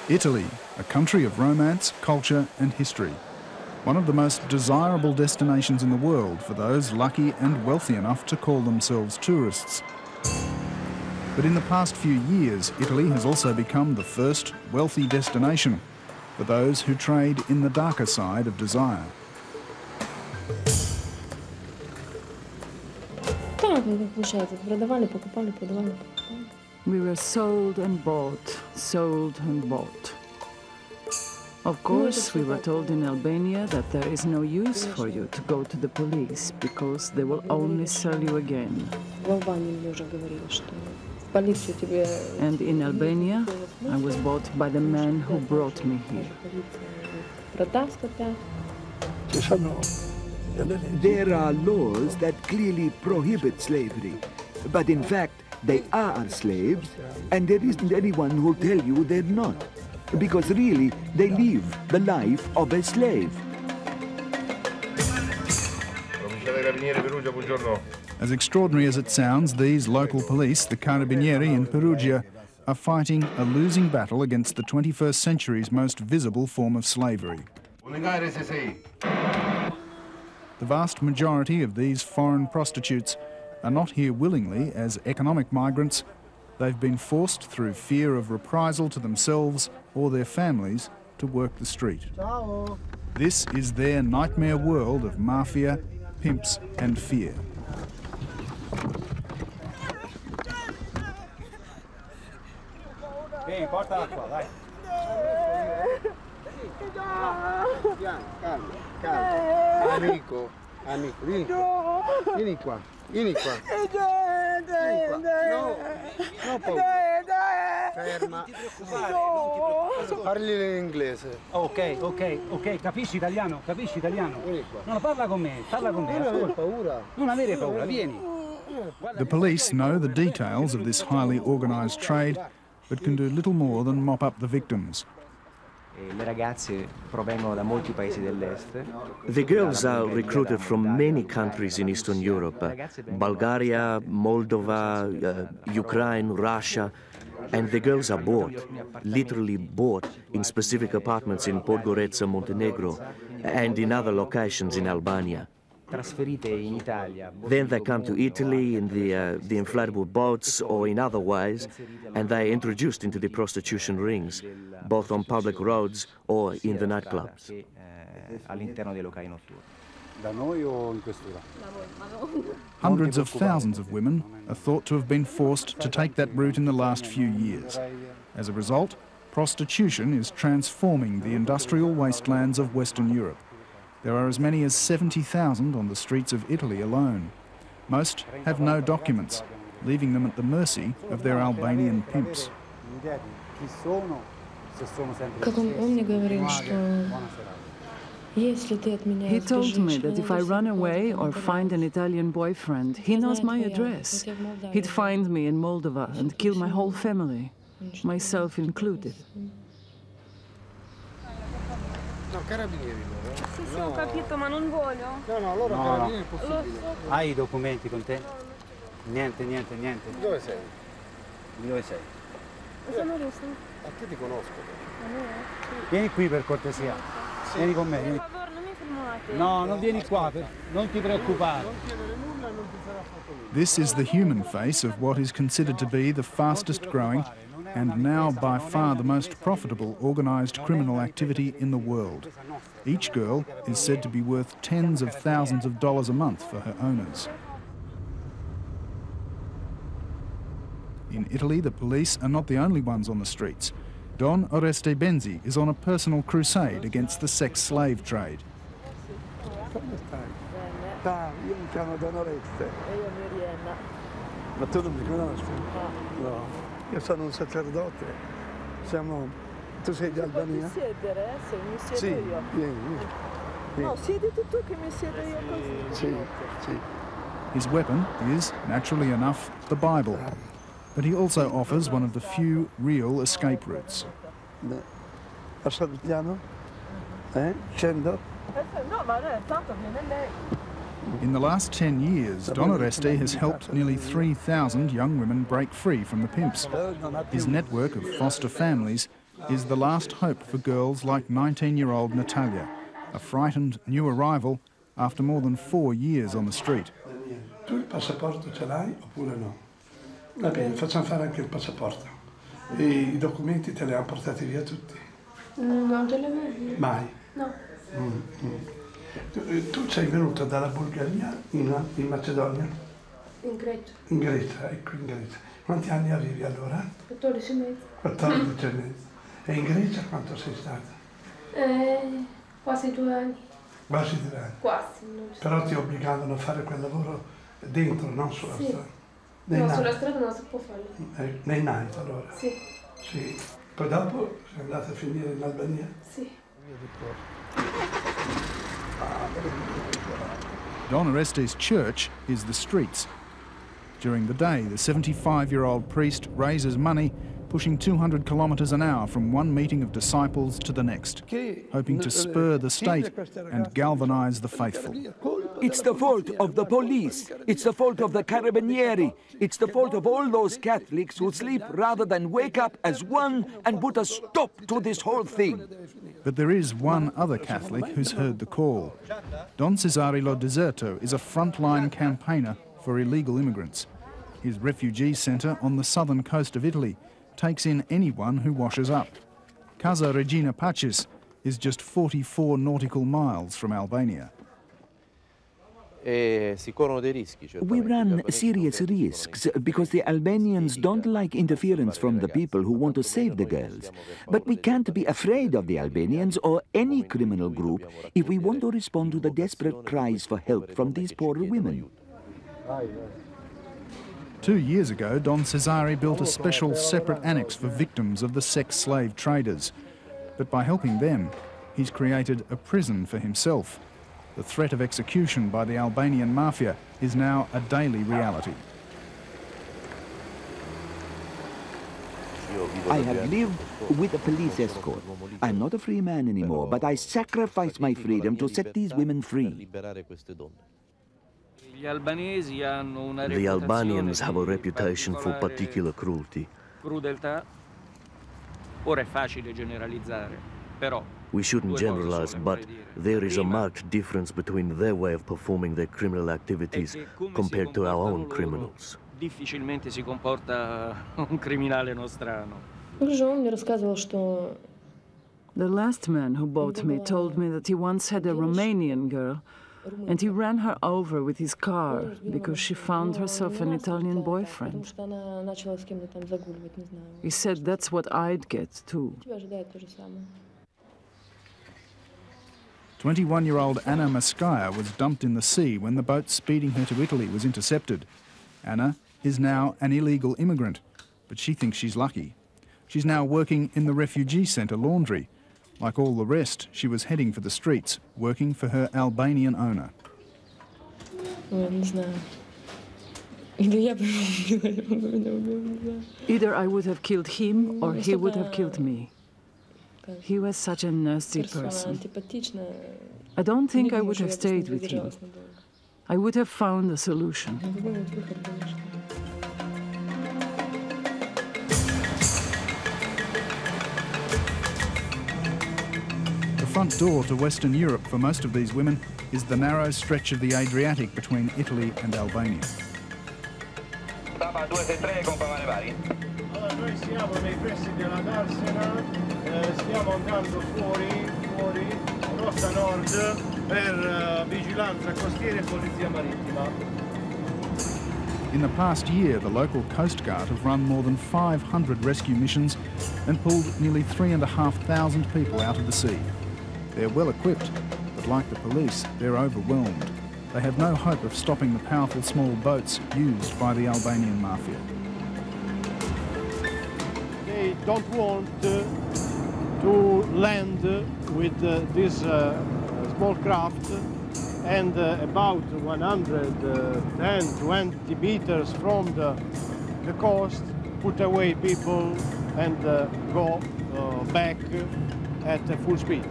Italy, a country of romance, culture and history. One of the most desirable destinations in the world for those lucky and wealthy enough to call themselves tourists. But in the past few years, Italy has also become the first wealthy destination for those who trade in the darker side of desire. We were sold and bought, sold and bought. Of course, we were told in Albania that there is no use for you to go to the police because they will only sell you again. And in Albania, I was bought by the man who brought me here. There are laws that clearly prohibit slavery, but in fact, they are slaves, and there isn't anyone who'll tell you they're not, because really, they live the life of a slave. As extraordinary as it sounds, these local police, the Carabinieri in Perugia, are fighting a losing battle against the 21st century's most visible form of slavery. The vast majority of these foreign prostitutes are not here willingly as economic migrants. They've been forced through fear of reprisal to themselves or their families to work the street. This is their nightmare world of mafia, pimps and fear. Amico, vieni qua, vieni qua. No paura. Ferma. Parli l'inglese. Ok, capisci italiano? No, parla con me, Non avere paura. Non avere paura, vieni. The police know the details of this highly organised trade, but can do little more than mop up the victims. The girls are recruited from many countries in Eastern Europe, Bulgaria, Moldova, Ukraine, Russia, and the girls are bought, literally bought, in specific apartments in Podgorica, Montenegro, and in other locations in Albania. Then they come to Italy in the inflatable boats or in other ways, and they are introduced into the prostitution rings, both on public roads or in the nightclubs. Hundreds of thousands of women are thought to have been forced to take that route in the last few years. As a result, prostitution is transforming the industrial wastelands of Western Europe. There are as many as 70,000 on the streets of Italy alone. Most have no documents, leaving them at the mercy of their Albanian pimps. He told me that if I run away or find an Italian boyfriend, he knows my address. He'd find me in Moldova and kill my whole family, myself included. No, carabinieri. Sì, ho capito, ma non voglio. No, allora carabinieri è possibile. Hai i documenti con te? Niente. Dove sei? Dove sei? Sono russa. A te ti conosco. Vieni qui per cortesia. Sì. Vieni con me. Per favore, non mi filmate. No, non vieni qua, non ti preoccupare. Non chiedere nulla e non ti sarà fatto nulla. This is the human face of what is considered to be the fastest growing and now by far the most profitable organised criminal activity in the world. Each girl is said to be worth tens of thousands of dollars a month for her owners. In Italy, the police are not the only ones on the streets. Don Oreste Benzi is on a personal crusade against the sex slave trade. Come stai? Io mi chiamo Don Oreste. E io Miriam. Ma tu non mi conosci? No. Io sono un sacerdote. Tu sei di Albania? Puoi siedere, se mi siedo Sì, io. vieni. No, siediti tu che mi siedo io così. Sì. His weapon is, naturally enough, the Bible. But he also offers one of the few real escape routes. Passate piano? Scendo? No, ma tanto viene lei. In the last 10 years, Don Oreste has helped nearly 3,000 young women break free from the pimps. His network of foster families is the last hope for girls like 19-year-old Natalia, a frightened new arrival after more than 4 years on the street. Tu il passaporto ce l'hai oppure no? Va bene, facciamo fare anche il passaporto. E I documenti te li hanno portati via tutti? Non ce li avevi? Mai? No. Tu sei venuta dalla Bulgaria in Macedonia? In Grecia. In Grecia, ecco, in Grecia. Quanti anni avevi allora? 14 mesi. 14 e mezzo. E in Grecia quanto sei stata? Quasi 2 anni. Quasi 2 anni. Quasi. Non so. Però ti obbligavano a fare quel lavoro dentro, non sulla strada. No, sulla strada non si può fare. Nei night allora? Sì. Sì. Poi dopo sei andata a finire in Albania? Sì. Don Oreste's church is the streets. During the day, the 75-year-old priest raises money, pushing 200 kilometres an hour from one meeting of disciples to the next, hoping to spur the state and galvanise the faithful. It's the fault of the police. It's the fault of the Carabinieri. It's the fault of all those Catholics who sleep rather than wake up as one and put a stop to this whole thing. But there is one other Catholic who's heard the call. Don Cesare Lo Deserto is a frontline campaigner for illegal immigrants. His refugee centre on the southern coast of Italy takes in anyone who washes up. Casa Regina Pacis is just 44 nautical miles from Albania. We run serious risks because the Albanians don't like interference from the people who want to save the girls. But we can't be afraid of the Albanians or any criminal group if we want to respond to the desperate cries for help from these poor women. 2 years ago, Don Cesare built a special separate annex for victims of the sex slave traders. But by helping them, he's created a prison for himself. The threat of execution by the Albanian mafia is now a daily reality. I have lived with a police escort. I'm not a free man anymore, but I sacrificed my freedom to set these women free. The Albanians have a reputation for particular cruelty. We shouldn't generalize, but there is a marked difference between their way of performing their criminal activities compared to our own criminals. Difficilmente si comporta un criminale nostrano. The last man who bought me told me that he once had a Romanian girl, and he ran her over with his car because she found herself an Italian boyfriend. He said that's what I'd get too. 21-year-old Anna Mascaya was dumped in the sea when the boat speeding her to Italy was intercepted. Anna is now an illegal immigrant, but she thinks she's lucky. She's now working in the refugee centre laundry. Like all the rest, she was heading for the streets, working for her Albanian owner. Either I would have killed him or he would have killed me. He was such a nasty person. I don't think I would have stayed with him. I would have found a solution. The front door to Western Europe for most of these women is the narrow stretch of the Adriatic between Italy and Albania. Noi siamo nei pressi della Darsena, stiamo andando fuori, rotta nord, per vigilanza costiera e polizia marittima. In the past year, the local Coast Guard have run more than 500 rescue missions and pulled nearly 3,500 people out of the sea. They're well equipped, but like the police, they're overwhelmed. They have no hope of stopping the powerful small boats used by the Albanian mafia. They don't want to land with this small craft, and about 110-20 meters from the coast, put away people and go back at full speed.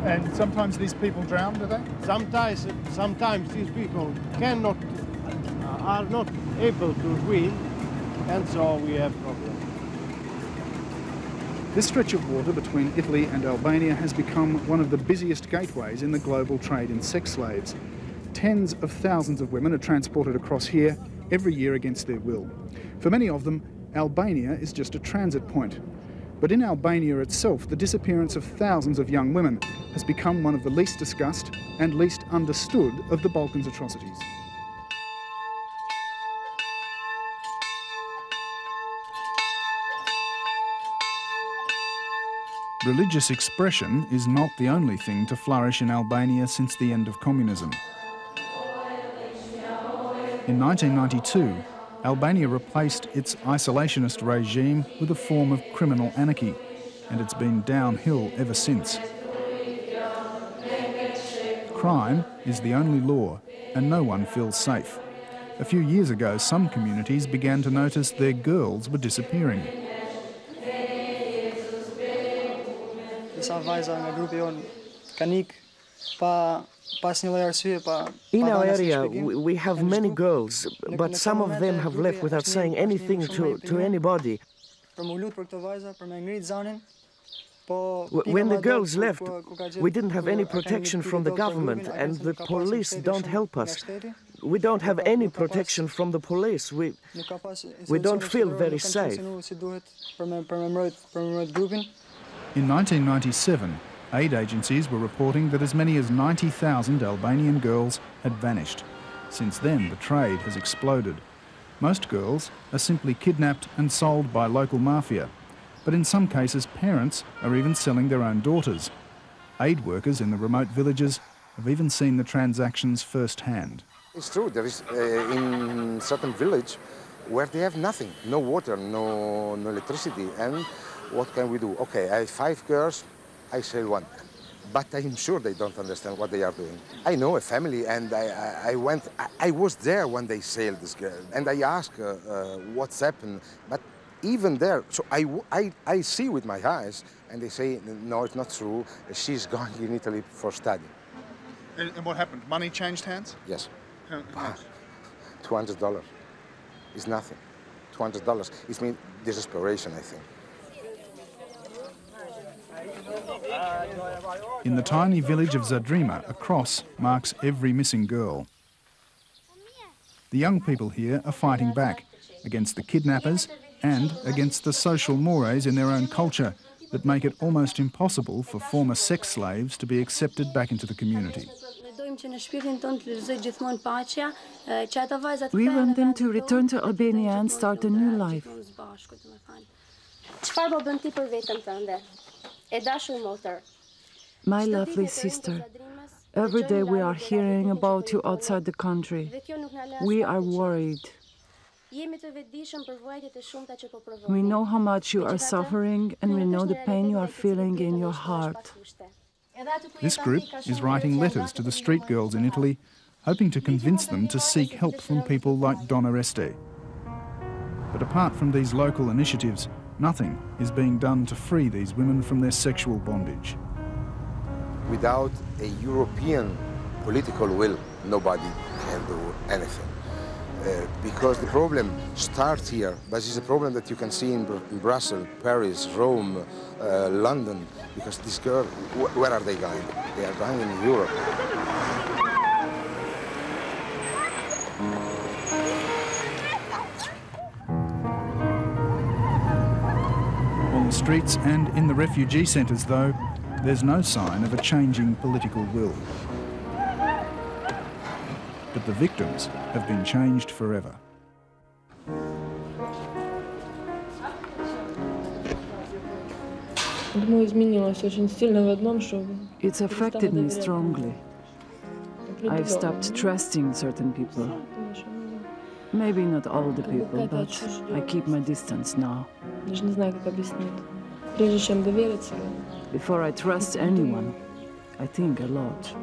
And sometimes these people drown, do they? Sometimes these people are not able to swim, and so we have problems. This stretch of water between Italy and Albania has become one of the busiest gateways in the global trade in sex slaves. Tens of thousands of women are transported across here every year against their will. For many of them, Albania is just a transit point. But in Albania itself, the disappearance of thousands of young women has become one of the least discussed and least understood of the Balkans' atrocities. Religious expression is not the only thing to flourish in Albania since the end of communism. In 1992, Albania replaced its isolationist regime with a form of criminal anarchy, and it's been downhill ever since. Crime is the only law, and no one feels safe. A few years ago, some communities began to notice their girls were disappearing. In our area, we have many girls, but some of them have left without saying anything to anybody. When the girls left, we didn't have any protection from the government, and the police don't help us. We don't have any protection from the police. We don't feel very safe. In 1997, aid agencies were reporting that as many as 90,000 Albanian girls had vanished. Since then, the trade has exploded. Most girls are simply kidnapped and sold by local mafia. But in some cases, parents are even selling their own daughters. Aid workers in the remote villages have even seen the transactions firsthand. It's true, there is in certain village where they have nothing, no water, no electricity, and what can we do? Okay, I have 5 girls, I sell 1. But I'm sure they don't understand what they are doing. I know a family, and I was there when they sailed this girl, and I asked what's happened, but even there, so I see with my eyes, and they say, no, it's not true, she's going in Italy for study. And what happened? Money changed hands? Yes. $200 is nothing. $200, it means desperation, I think. In the tiny village of Zadrima, a cross marks every missing girl. The young people here are fighting back against the kidnappers and against the social mores in their own culture that make it almost impossible for former sex slaves to be accepted back into the community. We want them to return to Albania and start a new life. My lovely sister, every day we are hearing about you outside the country. We are worried. We know how much you are suffering, and we know the pain you are feeling in your heart. This group is writing letters to the street girls in Italy, hoping to convince them to seek help from people like Donna Reste. But apart from these local initiatives, nothing is being done to free these women from their sexual bondage. Without a European political will, nobody can do anything. Because the problem starts here, but it's a problem that you can see in Brussels, Paris, Rome, London, because these girls, where are they going? They are going in Europe. On the streets and in the refugee centres, though, there's no sign of a changing political will. But the victims have been changed forever. It's affected me strongly. I've stopped trusting certain people. Maybe not all the people, but I keep my distance now. Прежде чем довериться. Before I trust anyone, I think a lot.